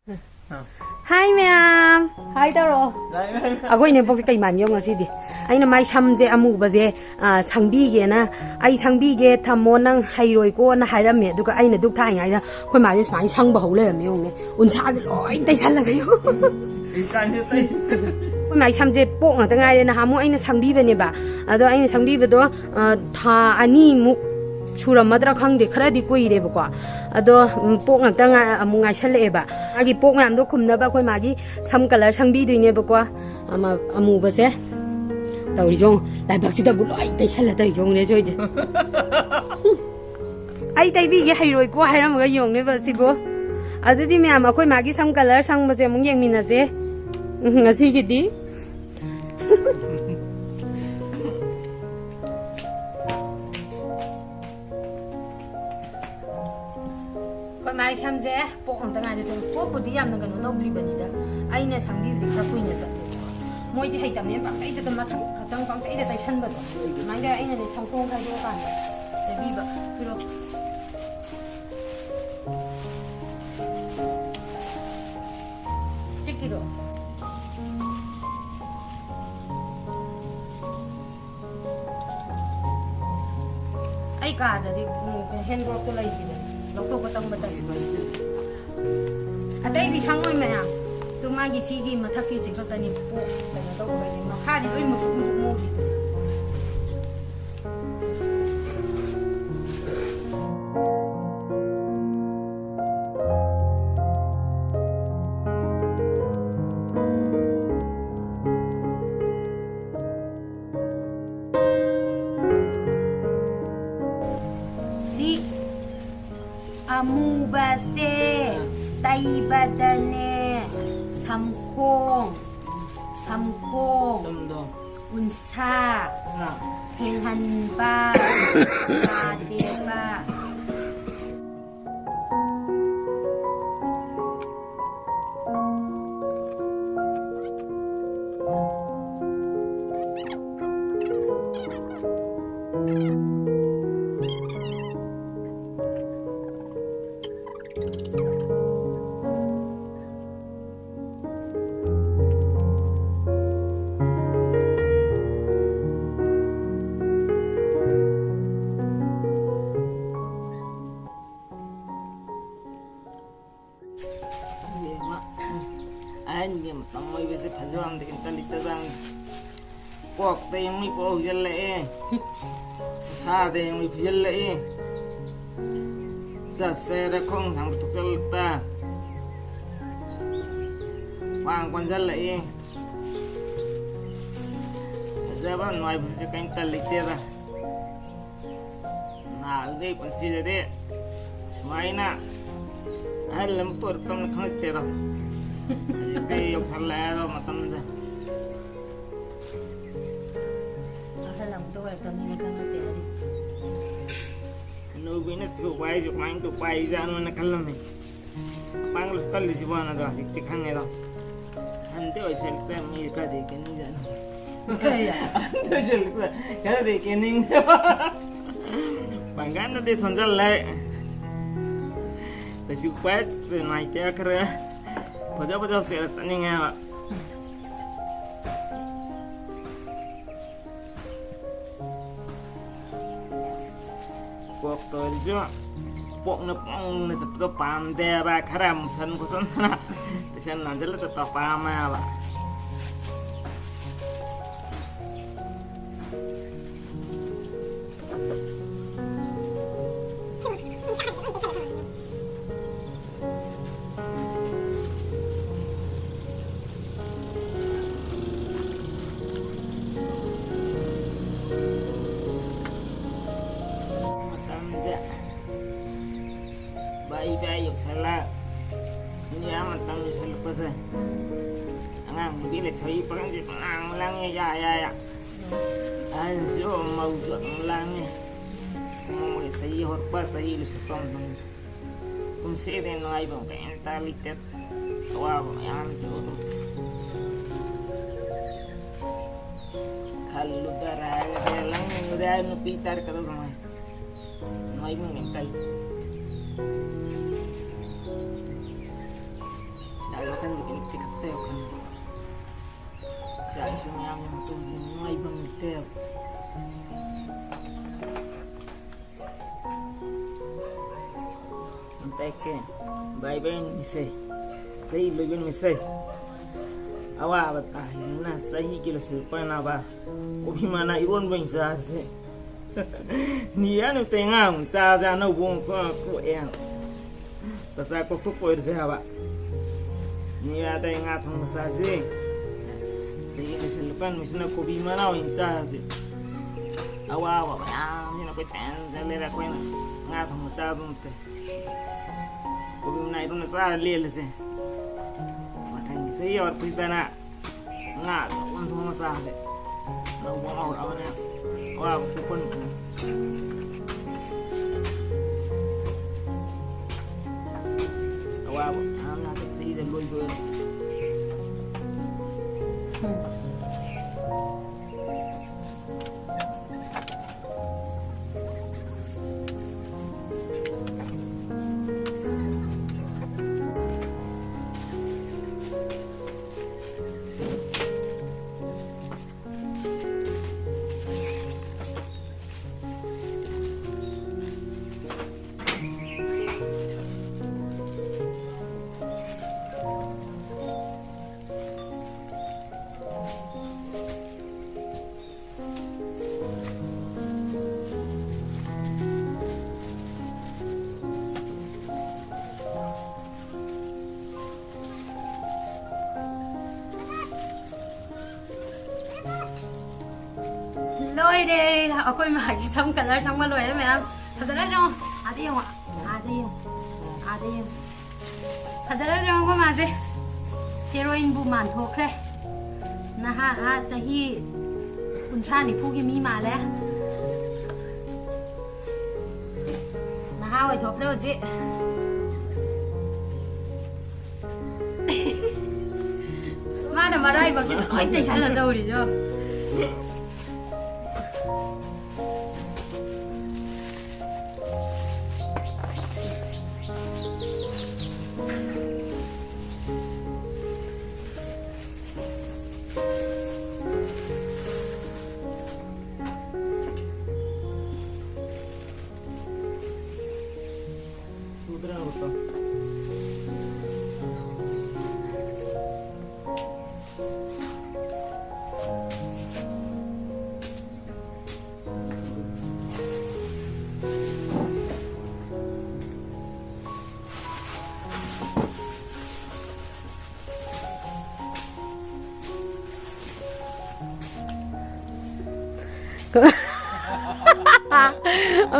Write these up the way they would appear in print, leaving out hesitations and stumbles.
Hi ma'am. Hi taro. Ako ini pok kay man yung asidi. Ay na may samje amu baje sangbi ge na ai sangbi ge thamo nang hairoi ko na hairam me duka ai na duk thai ngai na khoi ma je smai sang ba ho le me yong ne un cha de loi tai san la ga yo. Isan je tai. Khoi mai samje pok nga ta ngai na ha mo ai na sangbi be ne ba. Ado ai na sangbi be do tha ani mu Chura madra khang de khara di koi re ba kwa ado pok ngak ta nga amu ngai sal e ba agi pok ngam do khumna ba khoi ma gi sam color sang bi dui ne ba kwa ama amu ba se tau ri jong lai bak si da bu loi tai sal la tai jong ne joi je ai tai bi ge hai roi ko hai ram ga yong ne ba si bo adu di me ama khoi ma gi sam color sang ba je mung yeng min na se ngasi gi di mai samje pok hang tanga de pok bu di yam na ganu no bri bani da ai na sang di khra kuin na sa moi di hai tam ne pa ai da ma thang khatang pang ai da tai chan ba do mai da ai na de sang kong khai do kan da de bi ba piro tikiro ai ka da di hand work ko lai di Loko ko tang batay atay di sangmoy maya tumagi sigi mathaki sikata ni po kaya to ko ni makhari oi musuk mo di Amu base, taibadane, samkong, unsa, penghanba, kadeba. Anh mà tao mới về sẽ phải làm thì ta lịch ta rằng cuộc thì mới có dân lệ xa thì mới có dân lệ sa xe ra không thằng thuộc dân ta hoàng quan dân lệ ra bắt ngoài sẽ cánh ta lịch ra nào đây còn gì rồi đấy mai nè ai làm tôi tâm không được đâu Jadi yung salero matamza. Alam to welcome ni kan te ari. No bine tu pai jo main tu pai janu na kalam me. Panglos kalli si bana da sikti khange da. Ante oi sel pe mi ka de ke ning janu. Kaya. Ante sel pe ka de ke ning. Bangan na de sonjal lai. Ta ju pai tu nai te kare. Baca sih rasanya nggak. Waktu itu pok nepong seperti pandai bakaram san kusan na, san nanti le tetap paham ya. Bayi salah ini amat tahu salah pasal angang bila cari perang di perang melangnya ya anjo mau jual melangnya mau saya hormat saya lu setom kumsi den ngai bang kayak talitet tua yang tu kalau darah lang udah nupitar kalau rumah ngai bang mental mai bang tel Anteke bai ben misai sei logen misai awa bata na sahi kilo silpana ba obhimana iron ben sa se ni anu tengang sa ja no bon ko en ta sa ko to poer se ba ni ada yang ngapang sa se sei ni silpan misna ko bimana o insa se awa ni na ko chan le ra ko na ngapang sa bon te ko bimana iron sa le se Saya orang sana nggak untuk masalah deh. Mau mau awalnya, wah kupon. Wah, anak saya dah luar. Lôi đi, tôi mà cái xong cả lời xong mà lôi đấy mẹ em. Thật ra đấy không? À đi không ạ? À đi không? À đi không? Thật ra đấy không có mà gì? Heroin bu màn thuộc đấy. Na ha sahiคุณชานี่พูดยังมีมาแล้วนะฮะไว้ทบเด้อจิมาทำอะไรบอกกินน้อยแต่ฉันละเด้อดิเจ้า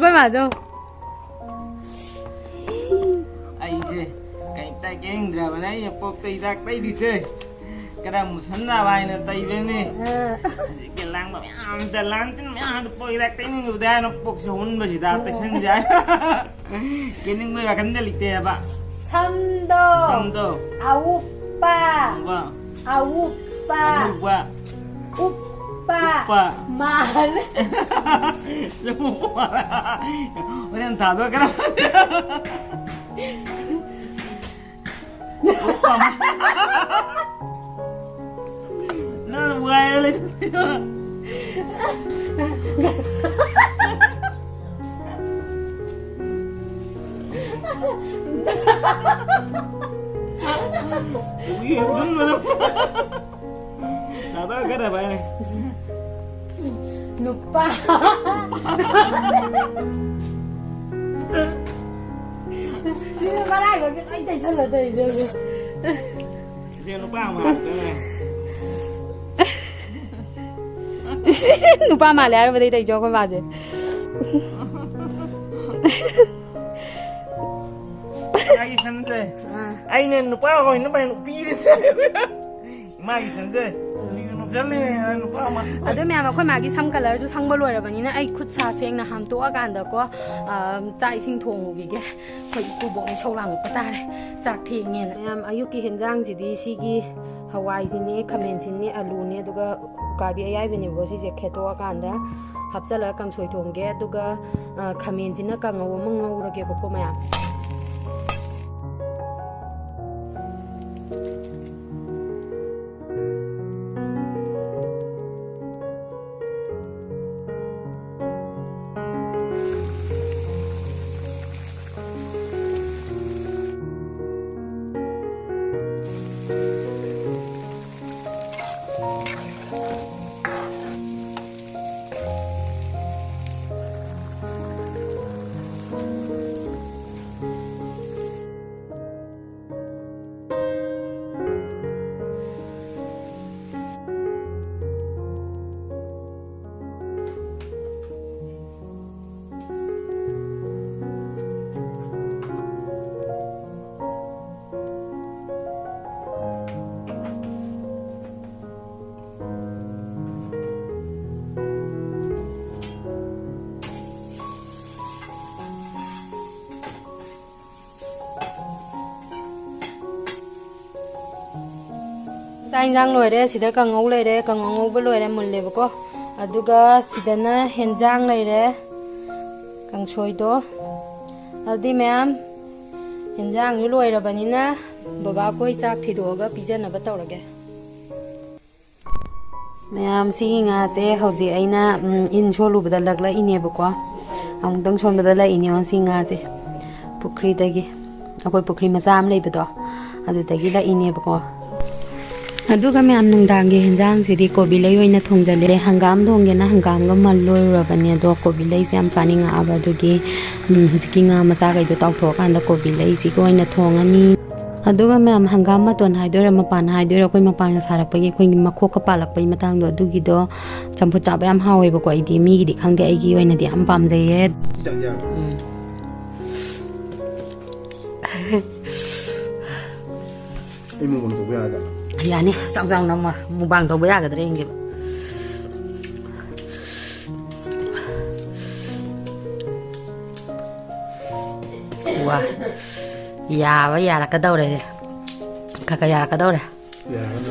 quay mà không Ai thế cái tay cái anh ra bên này bọc tay ra tay đi chơi cái đó một sắn ra bài nữa tay bên này cái lăng mà cái lăng chứ mẹ bọc ra tay mình udah nó bọc xuống bây giờ tay chân dài cái những người mà cần để lịch tè bạn 삼도 아우빠 vâng 아우빠 qua 오빠 말해 semua orang tahu kan opa nah buaya Tahu kan apa ini? 누빠 Ini marah kok anh tay sân là tay rồi. Siya lupa mà. 누빠 말해 알아 đây tay cho con vào rồi. Ai sân rồi. Ai nên lupa rồi nó bay lupi đi. Mai sân rồi. ꯑꯗꯨ ꯃꯌꯥꯝ ꯑꯩꯈꯣꯏ ꯃꯥꯒꯤ ꯁꯝ ꯀꯂꯔꯁꯨ ꯁꯪꯕ ꯂꯣꯏꯔꯕꯅꯤꯅ ꯑꯩ ꯈꯨꯠ ꯁꯥ ꯁꯦꯡꯅ ꯍꯥꯝꯇꯣꯛꯑꯀꯥꯟꯗꯀꯣ ꯆꯥꯛ ꯏꯁꯤꯡ ꯊꯣꯡꯉꯨꯈꯤꯒꯦ ꯑꯩꯈꯣꯏ ꯏꯀꯨꯕꯣꯛꯅ ꯏꯁꯧ ꯂꯥꯡꯉꯛꯄ ꯇꯥꯔꯦ ꯆꯥꯛ ꯊꯦꯡꯉꯦꯅ ꯃꯌꯥꯝ ꯑꯌꯨꯛꯀꯤ ꯍꯦꯟꯖꯥꯡꯁꯤꯗꯤ ꯁꯤꯒꯤ ꯍꯋꯥꯏꯁꯤꯅꯦ ꯈꯥꯃꯦꯟꯁꯤꯅꯦ ꯑꯂꯨꯅꯦ ꯑꯗꯨꯒ ꯎꯀꯥꯕꯤ ꯑꯌꯥꯏꯕꯅꯦꯕꯀꯣ ꯁꯤꯁꯦ ꯈꯦꯠꯇꯣꯛꯑꯀꯥꯟꯗ ꯍꯥꯞꯆꯤꯜꯂꯒ ꯀꯥꯡꯁꯣꯏ ꯊꯣꯡꯒꯦ ꯑꯗꯨꯒ ꯈꯥꯃꯦꯟꯁꯤꯅ ꯀꯥꯡꯉꯧ ꯑꯃ ꯉꯧꯔꯒꯦꯕꯀꯣ ꯃꯌꯥꯝ ꯆꯥꯛ ꯏꯟꯖꯥꯡ ꯂꯣꯏꯔꯦ ꯁꯤꯗ ꯀꯥꯡꯉꯧ ꯂꯩꯔꯦ ꯀꯥꯡꯉꯧ ꯉꯧꯕ ꯂꯣꯏꯔꯦ ꯃꯨꯜꯂꯦꯕꯀꯣ ꯑꯗꯨꯒ ꯁꯤꯗꯅ ꯍꯦꯟꯖꯥꯡ ꯂꯩꯔꯦ ꯀꯥꯡꯁꯣꯏꯗꯣ ꯑꯗꯨꯗꯤ ꯃꯌꯥꯝ ꯍꯦꯟꯖꯥꯡꯁꯨ ꯂꯣꯏꯔꯕꯅꯤꯅ ꯕꯕꯥ ꯑꯩꯈꯣꯏ ꯆꯥꯛ ꯊꯤꯗꯣꯛꯑꯒ ꯄꯤꯖꯅꯕ ꯇꯧꯔꯒꯦ ꯃꯌꯥꯝ ꯁꯤꯒꯤ ꯉꯥꯁꯦ ꯍꯧꯖꯤꯛ ꯑꯩꯅ ꯏꯟ ꯁꯣꯜꯂꯨꯕꯗ ꯂꯛꯂꯛꯏꯅꯦꯕꯀꯣ ꯑꯃꯨꯛꯇꯪ ꯁꯣꯟꯕꯗ ꯂꯛꯏꯅꯦ ꯁꯤ ꯉꯥꯁꯦ ꯄꯨꯈ꯭ꯔꯤꯗꯒꯤ ꯑꯩꯈꯣꯏ ꯄꯨꯈ꯭ꯔꯤ ꯃꯆꯥ ꯑꯃ ꯂꯩꯕꯗꯣ ꯑꯗꯨꯗꯒꯤ ꯂꯛꯏꯅꯦꯕꯀꯣ ꯑꯗꯨꯒ ꯃꯌꯥꯝ ꯅꯨꯡꯗꯥꯡꯒꯤ ꯍꯦꯟꯖꯥꯡꯁꯤꯗꯤ ꯀꯣꯕꯤ ꯂꯩ ꯑꯣꯏꯅ ꯊꯣꯡꯖꯜꯂꯦ ꯍꯪꯒꯥꯝ ꯊꯣꯡꯒꯦꯅ ꯍꯪꯒꯥꯝꯒ ꯃꯜ ꯂꯣꯏꯔꯨꯔꯕꯅꯦ ꯑꯗꯣ ꯀꯣꯕꯤ ꯂꯩꯁꯦ ꯌꯥꯝ ꯆꯥꯅꯤꯡꯉꯛꯑꯕ ꯑꯗꯨꯒꯤ ꯍꯧꯖꯤꯛꯀꯤ ꯉꯥ ꯃꯆꯥꯈꯩꯗꯣ ꯇꯥꯎꯊꯣꯛꯑꯀꯥꯟꯗ ꯀꯣꯕꯤ ꯂꯩꯁꯤꯒ ꯑꯣꯏꯅ ꯊꯣꯡꯉꯅꯤ ꯑꯗꯨꯒ ꯃꯌꯥꯝ ꯍꯪꯒꯥꯝ ꯃꯇꯣꯟ ꯍꯥꯏꯗꯣꯏꯔꯥ ꯃꯄꯥꯟ ꯍꯥꯏꯗꯣꯏꯔꯥ ꯑꯩꯈꯣꯏ ꯃꯄꯥꯟꯒ ꯁꯥꯔꯛꯄꯒꯤ ꯑꯩꯈꯣꯏꯒꯤ ꯃꯈꯣꯛꯀ ꯄꯥꯜꯂꯛꯄꯒꯤ ꯃꯇꯥꯡꯗꯣ ꯑꯗꯨꯒꯤꯗꯣ ꯆꯝꯐꯨꯠ ꯆꯥꯕ ꯌꯥꯝ ꯍꯥꯎꯋꯦꯕꯀꯣ ꯑꯩꯗꯤ ꯃꯤꯒꯤꯗꯤ ꯈꯪꯗꯦ ꯑꯩꯒꯤ ꯑꯣꯏꯅꯗꯤ ꯌꯥꯝ ꯄꯥꯝꯖꯩꯌꯦ 이모건 또 왜하다 ꯌꯥꯅꯤ ꯆꯥꯎ ꯆꯥꯎꯅ ꯃꯨꯛꯕꯥꯡ ꯇꯧꯕ ꯌꯥꯒꯗ꯭ꯔꯥ ꯌꯦꯡꯒꯦꯕ 와 야와 야락까다오래 가까 야락까다오래 야 하면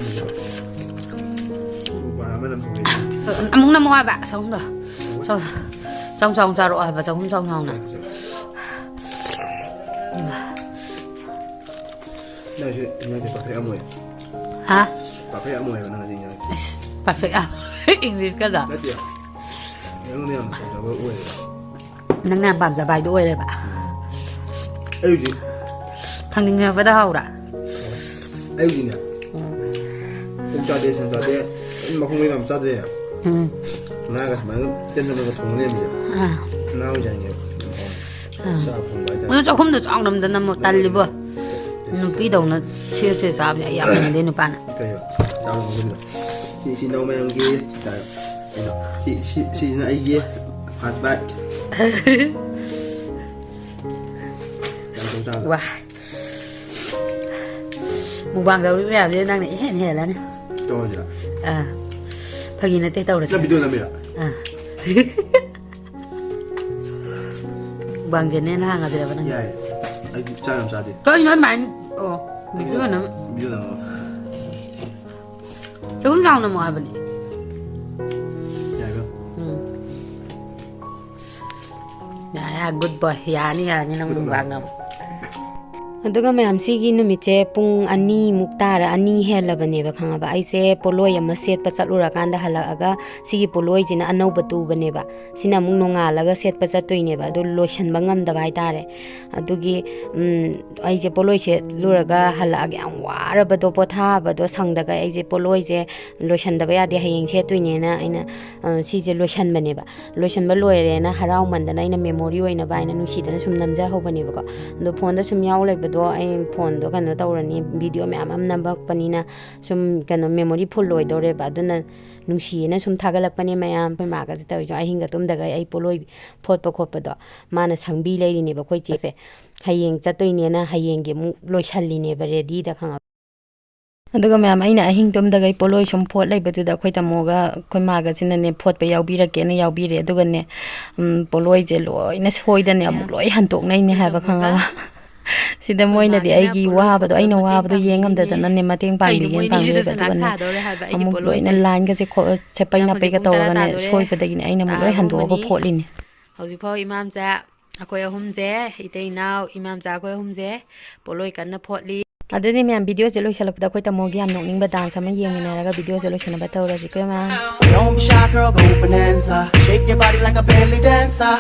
뭐 하면은 아무나 뭐 해봐 정도 정자로 해봐 정나 나 이제 이제 밥해 아무에 하 밥해 아무에 나 이제 perfect à English cái gì 맞지야 영내 안 잡아 오해 năng nam bàn giả bài đuôi đây bà 에이지 thằng đình nghe với đâu đã 에이지냐 공짜대 전자대 막 홍미만 짜대 나가 막 전자는 거 동네미야 à 나오잖아요 nó cho không được chọn nằm nằm một tay liền bơ nó bí đầu nó chia sao vậy em mình đến nó pan 그래요. 나오는 겁니다. 시 나오면 게 자요. 시 나 이게 핫밭. wow một bằng đầu bây giờ đang này hẹn hẹn là nè 저거지라. à phải nhìn thấy tàu rồi 나 비디오 남이라. à bằng gì nên hàng ở đây vẫn 야. 아이 짜람 짜지. có gì nói bạn ồ bị cứ nó 비디오 남. chúng rau nó mỏi bên 야 이거. ya good boy ya ni ya ni nang bang na ꯑꯗꯨꯒ ꯃꯌꯥꯝ ꯁꯤꯒꯤ ꯅꯨꯃꯤꯠꯁꯦ ꯄꯨꯡ 2ꯃꯨꯛ ꯇꯥꯔ 2 ꯍꯦꯜꯂꯕꯅꯦꯕ ꯈꯪꯉꯕ ꯑꯩꯁꯦ ꯄꯣꯂꯣꯏ ꯑꯃ ꯁꯦꯠꯄ ꯆꯠꯂꯨꯔꯀꯥꯟꯗ ꯍꯜꯂꯛꯑꯒ ꯁꯤꯒꯤ ꯄꯣꯂꯣꯏꯁꯤꯅ ꯑꯅꯧꯕ ꯇꯨꯕꯅꯦꯕ ꯁꯤꯅ ꯑꯃꯨꯛ ꯅꯣꯡꯉꯥꯜꯂꯒ ꯁꯦꯠꯄ ꯆꯠꯇꯣꯏꯅꯦꯕ ꯑꯗꯨ ꯂꯣꯏꯁꯟꯕ ꯉꯝꯗꯕ ꯍꯥꯏꯇꯥꯔꯦ ꯑꯗꯨꯒꯤ ꯑꯩꯁꯦ ꯄꯣꯂꯣꯏ ꯁꯦꯠꯂꯨꯔꯒ ꯍꯜꯂꯛꯑꯒ ꯌꯥꯝ ꯋꯥꯔꯕꯗꯣ ꯄꯣꯊꯥꯕꯗꯣ ꯁꯪꯗꯒ ꯑꯩꯁꯦ ꯄꯣꯂꯣꯏꯁꯦ ꯂꯣꯏꯁꯟꯗꯕ ꯌꯥꯗꯦ ꯍꯌꯦꯡ ꯁꯦꯠꯇꯣꯏꯅꯦꯅ ꯑꯩꯅ ꯁꯤꯁꯦ ꯂꯣꯏꯁꯟꯕꯅꯦꯕ ꯂꯣꯏꯁꯟꯕ ꯂꯣꯏꯔꯦꯅ ꯍꯔꯥꯎꯃꯟꯗꯅ ꯑꯩꯅ ꯃꯦꯃꯣꯔꯤ ꯑꯣꯏꯅꯕ ꯑꯩꯅ ꯅꯨꯡꯁꯤꯗꯅ ꯁꯨꯝ ꯅꯝꯖꯍꯧꯕꯅꯦꯕꯀꯣ ꯑꯗꯣ ꯐꯣꯟꯗ ꯁꯨꯝ ꯌꯥꯎ ꯂꯩꯕꯗꯣ ꯑꯩ ꯐꯣꯟꯗꯣ ꯀꯩꯅꯣ ꯇꯧꯔꯅꯤ ꯚꯤꯗꯤꯑꯣ ꯃꯌꯥꯝ ꯑꯃ ꯅꯝꯃꯛꯄꯅꯤꯅ ꯁꯨꯝ ꯀꯩꯅꯣ ꯃꯦꯃꯣꯔꯤ ꯐꯨꯜ ꯑꯣꯏꯗꯧꯔꯦꯕ ꯑꯗꯨꯅ ꯅꯨꯡꯁꯤꯌꯦꯅ ꯁꯨꯝ ꯊꯥꯒꯠꯂꯛꯄꯅꯦ ꯃꯌꯥꯝ ꯑꯩꯈꯣꯏ ꯃꯥꯒꯁꯦ ꯇꯧꯔꯤꯁꯨ ꯑꯍꯤꯡꯒ ꯇꯨꯝꯗꯒ ꯑꯩ ꯄꯣꯂꯣꯏ ꯐꯣꯠꯄ ꯈꯣꯠꯄꯗꯣ ꯃꯥꯅ ꯁꯪꯕꯤ ꯂꯩꯔꯤꯅꯦꯕ ꯑꯩꯈꯣꯏ ꯆꯦꯁꯦ ꯍꯌꯦꯡ ꯆꯠꯇꯣꯏꯅꯦꯅ ꯍꯌꯦꯡꯒꯤ ꯑꯃꯨꯛ ꯂꯣꯏꯁꯜꯂꯤꯅꯦꯕ ꯔꯦꯗꯤꯗ ꯈꯪꯉꯕ ꯑꯗꯨꯒ ꯃꯌꯥꯝ ꯑꯩꯅ ꯑꯍꯤꯡ ꯇꯨꯝꯗꯒꯩ ꯄꯣꯂꯣꯏ ꯁꯨꯝ ꯐꯣꯠ ꯂꯩꯕꯗꯨꯗ ꯑꯩꯈꯣꯏ ꯇꯥꯃꯣꯒ ꯑꯩꯈꯣꯏ ꯃꯥꯒꯁꯤꯅꯅꯦ ꯐꯣꯠꯄ ꯌꯥꯎꯕꯤꯔꯛꯀꯦꯅ ꯌꯥꯎꯕꯤꯔꯦ ꯑꯗꯨꯒꯅꯦ ꯄꯣꯂꯣꯏꯁꯦ ꯂꯣꯏꯅ ꯁꯣꯏꯗꯅꯦ ꯑꯃꯨꯛ ꯂꯣꯏ ꯍꯟꯇꯣꯛꯅꯩꯅꯦ ꯍꯥꯏꯕ ꯈꯪꯉꯕ sida moina di aigi wabado aina wabado yengamdadana ne mateng pangbigen pangbiga tugane amuk loina line ga se sepaina pega tawragane soipadagine aina mo loi handoga pholine hauji phau imam cha akoi ahum je itei naw imam cha akoi ahum je poloi kanna photli adani mem video je loi salapda koi tamogi am nokningba dance ama yenginaraga video je loi sanaba tawra ji koi ma Don't be shy, girl, go bonanza. Shake your body like a belly dancer.